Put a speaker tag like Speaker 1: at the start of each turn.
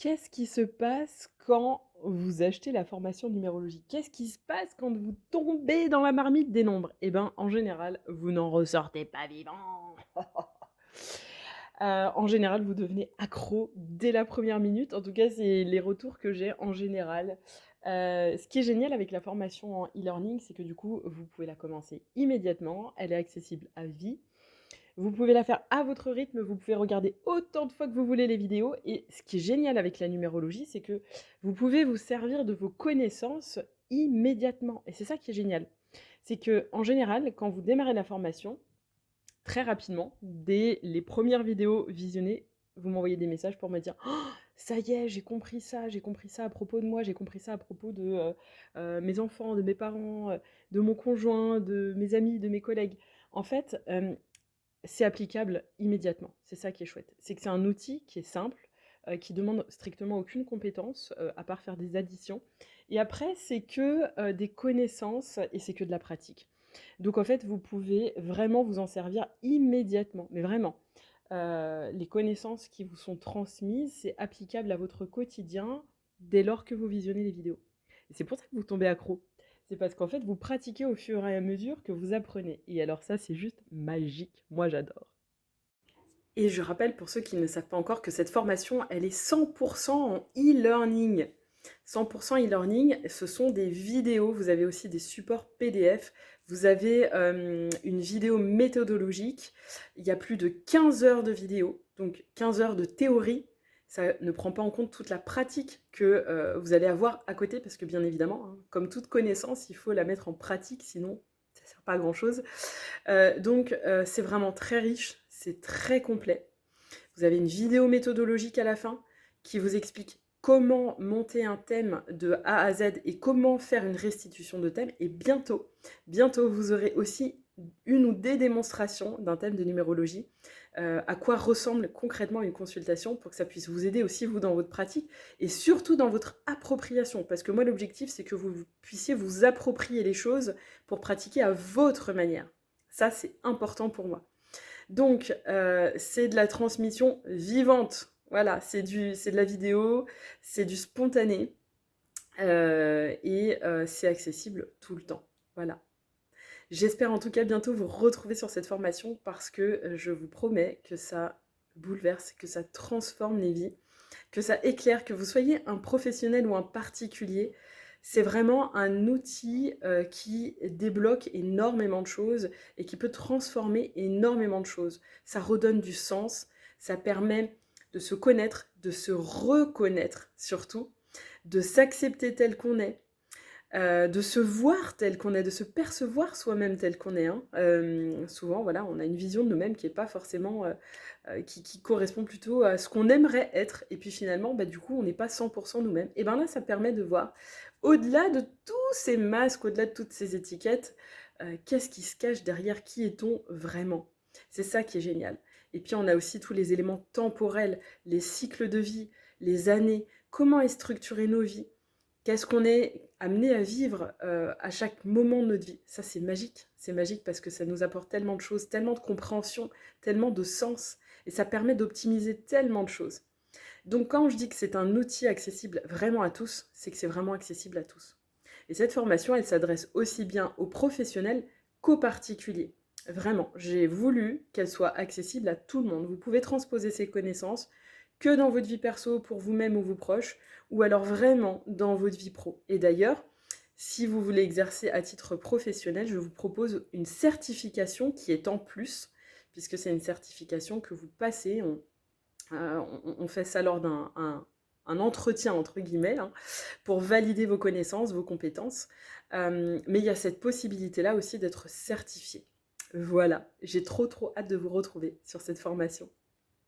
Speaker 1: Qu'est-ce qui se passe quand vous achetez la formation numérologie? Qu'est-ce qui se passe quand vous tombez dans la marmite des nombres? Eh ben, en général, vous n'en ressortez pas vivant. En général, vous devenez accro dès la première minute. En tout cas, c'est les retours que j'ai en général. Ce qui est génial avec la formation en e-learning, c'est que du coup, vous pouvez la commencer immédiatement. Elle est accessible à vie. Vous pouvez la faire à votre rythme, vous pouvez regarder autant de fois que vous voulez les vidéos et ce qui est génial avec la numérologie, c'est que vous pouvez vous servir de vos connaissances immédiatement et c'est ça qui est génial. C'est qu'en général, quand vous démarrez la formation, très rapidement, dès les premières vidéos visionnées, vous m'envoyez des messages pour me dire: «Oh, ça y est, j'ai compris ça à propos de moi, j'ai compris ça à propos de, mes enfants, de mes parents, de mon conjoint, de mes amis, de mes collègues». En fait, c'est applicable immédiatement. C'est ça qui est chouette. C'est que c'est un outil qui est simple, qui demande strictement aucune compétence, à part faire des additions et après c'est que, des connaissances et c'est que de la pratique. Donc en fait, vous pouvez vraiment vous en servir immédiatement, mais vraiment. Les connaissances qui vous sont transmises, c'est applicable à votre quotidien dès lors que vous visionnez les vidéos. Et c'est pour ça que vous tombez accro. C'est parce qu'en fait, vous pratiquez au fur et à mesure que vous apprenez. Et alors ça, c'est juste magique. Moi, j'adore. Et je rappelle pour ceux qui ne savent pas encore que cette formation, elle est 100% en e-learning. 100% e-learning, ce sont des vidéos, vous avez aussi des supports PDF, vous avez une vidéo méthodologique, il y a plus de 15 heures de vidéo, donc 15 heures de théorie, ça ne prend pas en compte toute la pratique que vous allez avoir à côté, parce que bien évidemment, hein, comme toute connaissance, il faut la mettre en pratique, sinon ça ne sert pas à grand chose. Donc c'est vraiment très riche, c'est très complet. Vous avez une vidéo méthodologique à la fin qui vous explique comment monter un thème de A à Z et comment faire une restitution de thème. Et bientôt, vous aurez aussi une ou des démonstrations d'un thème de numérologie, à quoi ressemble concrètement une consultation pour que ça puisse vous aider aussi, vous, dans votre pratique et surtout dans votre appropriation. Parce que moi, l'objectif, c'est que vous puissiez vous approprier les choses pour pratiquer à votre manière. Ça, c'est important pour moi. Donc, c'est de la transmission vivante. Voilà, c'est de la vidéo, c'est du spontané et c'est accessible tout le temps. Voilà. J'espère en tout cas bientôt vous retrouver sur cette formation parce que je vous promets que ça bouleverse, que ça transforme les vies, que ça éclaire, que vous soyez un professionnel ou un particulier. C'est vraiment un outil qui débloque énormément de choses et qui peut transformer énormément de choses. Ça redonne du sens, ça permet de se connaître, de se reconnaître surtout, de s'accepter tel qu'on est, de se voir tel qu'on est, de se percevoir soi-même tel qu'on est. Hein. Souvent, voilà, on a une vision de nous-mêmes qui est pas forcément, qui correspond plutôt à ce qu'on aimerait être. Et puis finalement, bah, du coup, on n'est pas 100% nous-mêmes. Et ben là, ça permet de voir, au-delà de tous ces masques, au-delà de toutes ces étiquettes, qu'est-ce qui se cache derrière, qui est-on vraiment? C'est ça qui est génial. Et puis on a aussi tous les éléments temporels, les cycles de vie, les années, comment est structurée nos vies. Qu'est-ce qu'on est amené à vivre à chaque moment de notre vie? Ça, c'est magique parce que ça nous apporte tellement de choses, tellement de compréhension, tellement de sens, et ça permet d'optimiser tellement de choses. Donc quand je dis que c'est un outil accessible vraiment à tous, c'est que c'est vraiment accessible à tous. Et cette formation, elle s'adresse aussi bien aux professionnels qu'aux particuliers. Vraiment, j'ai voulu qu'elle soit accessible à tout le monde. Vous pouvez transposer ces connaissances que dans votre vie perso pour vous-même ou vos proches, ou alors vraiment dans votre vie pro. Et d'ailleurs, si vous voulez exercer à titre professionnel, je vous propose une certification qui est en plus, puisque c'est une certification que vous passez, on fait ça lors d'un un entretien, entre guillemets, hein, pour valider vos connaissances, vos compétences. Mais il y a cette possibilité-là aussi d'être certifié. Voilà, j'ai trop hâte de vous retrouver sur cette formation.